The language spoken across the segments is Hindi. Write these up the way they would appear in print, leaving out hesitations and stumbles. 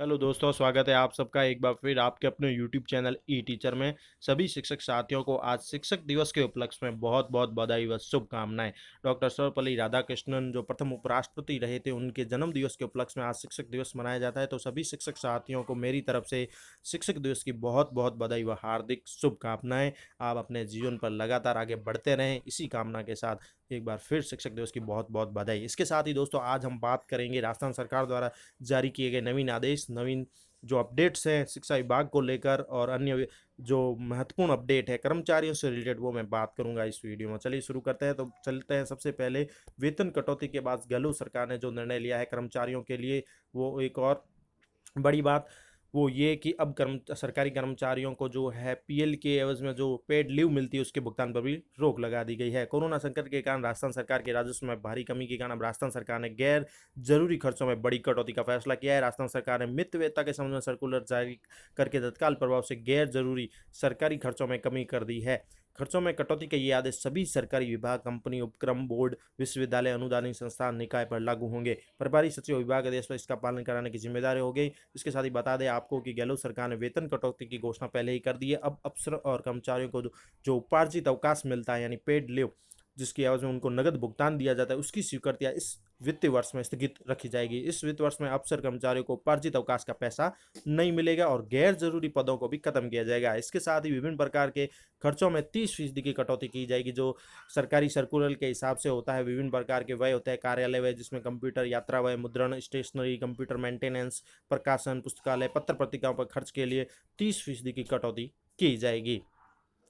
हेलो दोस्तों, स्वागत है आप सबका एक बार फिर आपके अपने यूट्यूब चैनल ई टीचर में। सभी शिक्षक साथियों को आज शिक्षक दिवस के उपलक्ष्य में बहुत बहुत बधाई व शुभकामनाएं। डॉक्टर सर्वपल्ली राधाकृष्णन जो प्रथम उपराष्ट्रपति रहे थे, उनके जन्म दिवस के उपलक्ष्य में आज शिक्षक दिवस मनाया जाता है। तो सभी शिक्षक साथियों को मेरी तरफ से शिक्षक दिवस की बहुत बहुत बधाई व हार्दिक शुभकामनाएं। आप अपने जीवन पर लगातार आगे बढ़ते रहें, इसी कामना के साथ एक बार फिर शिक्षक दिवस की बहुत बहुत बधाई। इसके साथ ही दोस्तों, आज हम बात करेंगे राजस्थान सरकार द्वारा जारी किए गए नवीन आदेश, नवीन जो अपडेट्स हैं शिक्षा विभाग को लेकर और अन्य जो महत्वपूर्ण अपडेट है कर्मचारियों से रिलेटेड, वो मैं बात करूंगा इस वीडियो में। चलिए शुरू करते हैं। तो चलते हैं सबसे पहले वेतन कटौती के बाद गहलोत सरकार ने जो निर्णय लिया है कर्मचारियों के लिए, वो एक और बड़ी बात वो ये कि अब सरकारी कर्मचारियों को जो है पीएल के एवज में जो पेड लीव मिलती है उसके भुगतान पर भी रोक लगा दी गई है। कोरोना संकट के कारण राजस्थान सरकार के राजस्व में भारी कमी के कारण अब राजस्थान सरकार ने गैर जरूरी खर्चों में बड़ी कटौती का फैसला किया है। राजस्थान सरकार ने मितव्ययिता के संबंध में सर्कुलर जारी करके तत्काल प्रभाव से गैर जरूरी सरकारी खर्चों में कमी कर दी है। खर्चों में कटौती के ये आदेश सभी सरकारी विभाग, कंपनी, उपक्रम, बोर्ड, विश्वविद्यालय, अनुदानित संस्थान, निकाय पर लागू होंगे। प्रभारी सचिव विभाग आदेश पर इसका पालन कराने की जिम्मेदारी हो गई। इसके साथ ही बता दें आपको कि गहलोत सरकार ने वेतन कटौती की घोषणा पहले ही कर दी है। अब अफसर और कर्मचारियों को जो उपार्जित अवकाश मिलता है यानी पेड लीव, जिसकी एवज में उनको नगद भुगतान दिया जाता है, उसकी स्वीकृतियां इस वित्तीय वर्ष में स्थगित रखी जाएगी। इस वित्त वर्ष में अफसर कर्मचारियों को उपार्जित अवकाश का पैसा नहीं मिलेगा और गैर जरूरी पदों को भी खत्म किया जाएगा। इसके साथ ही विभिन्न प्रकार के खर्चों में 30% की कटौती की जाएगी, जो सरकारी सर्कुलर के हिसाब से होता है। विभिन्न प्रकार के व्यय होते हैं, कार्यालय व्यय जिसमें कंप्यूटर, यात्रा व्यय, मुद्रण, स्टेशनरी, कंप्यूटर मेंटेनेंस, प्रकाशन, पुस्तकालय, पत्र पत्रिकाओं पर खर्च के लिए 30% की कटौती की जाएगी।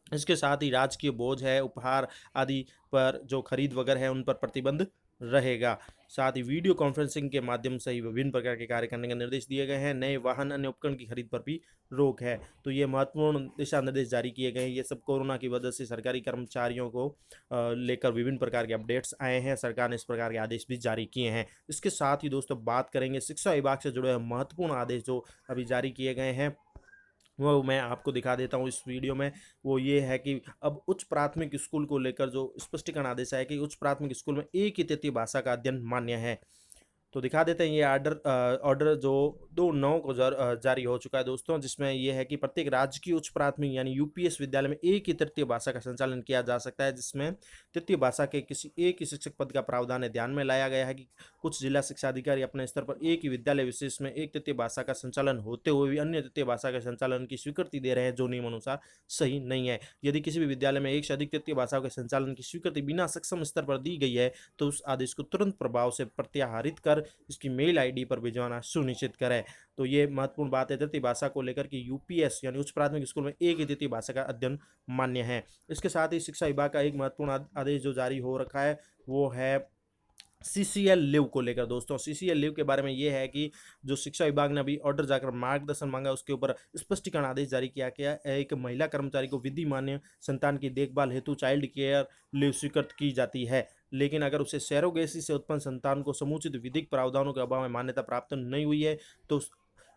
इसके साथ ही राजकीय बोझ है, उपहार आदि पर जो खरीद वगैरह है उन पर प्रतिबंध रहेगा। साथ ही वीडियो कॉन्फ्रेंसिंग के माध्यम से ही विभिन्न प्रकार के कार्य करने के निर्देश दिए गए हैं। नए वाहन, अन्य उपकरण की खरीद पर भी रोक है। तो ये महत्वपूर्ण दिशा निर्देश जारी किए गए हैं। ये सब कोरोना की वजह से सरकारी कर्मचारियों को लेकर विभिन्न प्रकार के अपडेट्स आए हैं। सरकार ने इस प्रकार के आदेश भी जारी किए हैं। इसके साथ ही दोस्तों बात करेंगे शिक्षा विभाग से जुड़े महत्वपूर्ण आदेश जो अभी जारी किए गए हैं, वो मैं आपको दिखा देता हूँ इस वीडियो में। वो ये है कि अब उच्च प्राथमिक स्कूल को लेकर जो स्पष्टीकरण आदेश है कि उच्च प्राथमिक स्कूल में एक ही तृतीय भाषा का अध्ययन मान्य है। तो दिखा देते हैं ये ऑर्डर जो 2/9 को जारी हो चुका है दोस्तों, जिसमें ये है कि प्रत्येक राज्य की उच्च प्राथमिक यानी यूपीएस विद्यालय में एक ही तृतीय भाषा का संचालन किया जा सकता है, जिसमें तृतीय भाषा के किसी एक ही शिक्षक पद का प्रावधान है। ध्यान में लाया गया है कि कुछ जिला शिक्षा अधिकारी अपने स्तर पर एक ही विद्यालय विशेष में एक तृतीय भाषा का संचालन होते हुए भी अन्य तृतीय भाषा के संचालन की स्वीकृति दे रहे हैं, जो नियमानुसार सही नहीं है। यदि किसी भी विद्यालय में एक से अधिक तृतीय भाषाओं के संचालन की स्वीकृति बिना सक्षम स्तर पर दी गई है, तो उस आदेश को तुरंत प्रभाव से प्रत्याहरित कर इसकी मेल आईडी पर भिजवाना सुनिश्चित करें। तो ये महत्वपूर्ण बात है तृतीय भाषा को लेकर कि यूपीएस यानी उच्च प्राथमिक स्कूल में एक ही तृतीय भाषा का अध्ययन मान्य है। इसके साथ ही शिक्षा विभाग का एक महत्वपूर्ण आदेश जो जारी हो रखा है वो है सीसीएल लीव को लेकर। दोस्तों सीसीएल लीव के बारे में ये है कि जो शिक्षा विभाग ने अभी ऑर्डर जाकर मार्गदर्शन मांगा, उसके ऊपर स्पष्टीकरण आदेश जारी किया गया है। एक महिला कर्मचारी को विधि मान्य संतान की देखभाल हेतु चाइल्ड केयर लीव स्वीकृत की जाती है, लेकिन अगर उसे सैरोगेसी से उत्पन्न संतान को समुचित विधिक प्रावधानों के अभाव में मान्यता प्राप्त नहीं हुई है, तो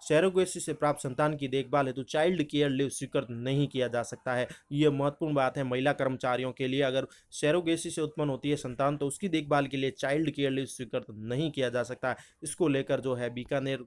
सैरोगेसी से प्राप्त संतान की देखभाल हेतु चाइल्ड केयर लीव स्वीकृत नहीं किया जा सकता है। ये महत्वपूर्ण बात है महिला कर्मचारियों के लिए। अगर सैरोगेसी से उत्पन्न होती है संतान, तो उसकी देखभाल के लिए चाइल्ड केयर लीव स्वीकृत नहीं किया जा सकता। इसको लेकर जो है बीकानेर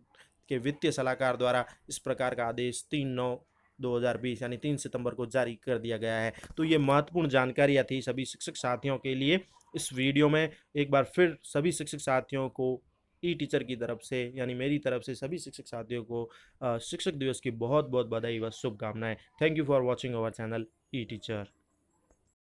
के वित्तीय सलाहकार द्वारा इस प्रकार का आदेश 3/9/2020 यानी 3 सितंबर को जारी कर दिया गया है। तो ये महत्वपूर्ण जानकारियाँ थी सभी शिक्षक साथियों के लिए। इस वीडियो में एक बार फिर सभी शिक्षक साथियों को ई टीचर की तरफ से यानी मेरी तरफ से सभी शिक्षक साथियों को शिक्षक दिवस की बहुत बहुत बधाई व शुभकामनाएं। Thank you for watching our channel E teacher.